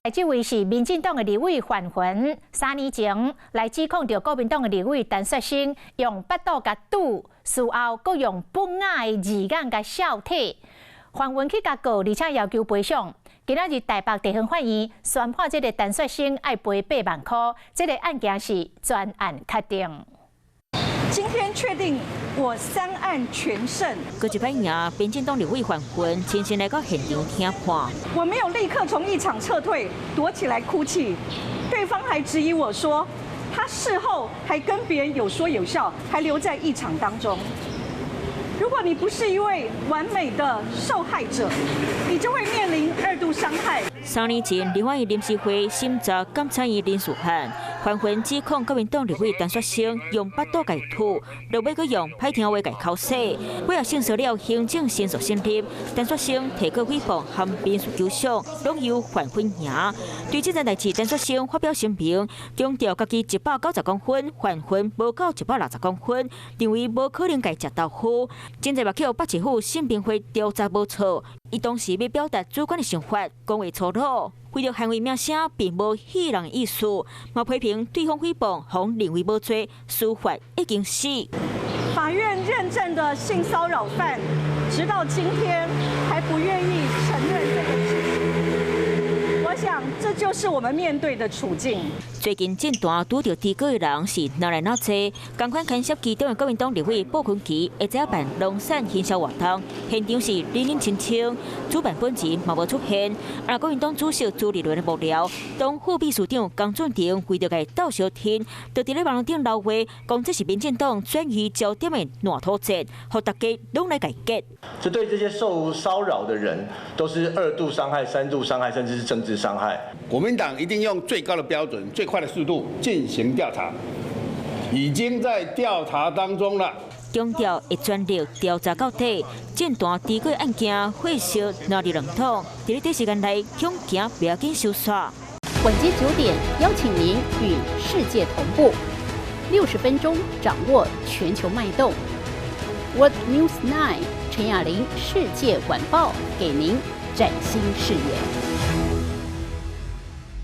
这位是民进党的立委范云，3年前来指控着国民党的立委陈雪生用巴肚甲堵，事后佫用不雅的字眼甲笑体。范云去甲告，而且要求赔偿。今仔日台北地方法院宣判，这个陈雪生要赔8万块。这个案件是专案确定。今天确定我3案全胜。过一摆赢，民进党立委范云亲身来到现场听判。我没有立刻从议场撤退，躲起来哭泣。对方还质疑我说，他事后还跟别人有说有笑，还留在议场当中。如果你不是一位完美的受害者，你就会面临2度伤害。3年前，立法院临时会审查监察院人事案，范云指控国民党立委陈雪生用巴肚解吐，落尾佫用歹听话解口洗。尾后承受了行政申诉成立，陈雪生提告诽谤和民事求偿，拢由范云赢。对这件代志，陈雪生发表声明，强调家己190公分，范云无到160公分，认为无可能解食豆腐。真侪目口北市府审评会调查无错，伊当时要表达主观的想法，讲话粗鲁，为了捍卫名声，并无戏人意思。嘛批评对方诽谤，方认为无罪，司法已经死。法院认证的性骚扰犯，直到今天还不愿意承认这个事实。我想，这就是我们面对的处境。最近政坛拄到提告的人是哪来哪济，同款牵涉其中的国民党立委鲍昆萁，会再办农产行销活动，现场是人人清清，主办本人嘛无出现。而国民党主席朱立伦的幕僚，党副秘书长江俊廷为着该斗小天，就伫咧网络顶闹话，讲这是民进党转移焦点的烂土战，互大家拢来改革。这对这些受骚扰的人，都是2度伤害、3度伤害，甚至是政治伤害。国民党一定用最高的标准、最快的速度进行调查，已经在调查当中了。强调会全力调查到底，政坛提告案件会烧哪里冷冻，在咧短时间内恐惊不要紧收煞。晚间9点，邀请您与世界同步，60分钟掌握全球脉动。What News 9，陈雅玲世界晚报给您崭新视野。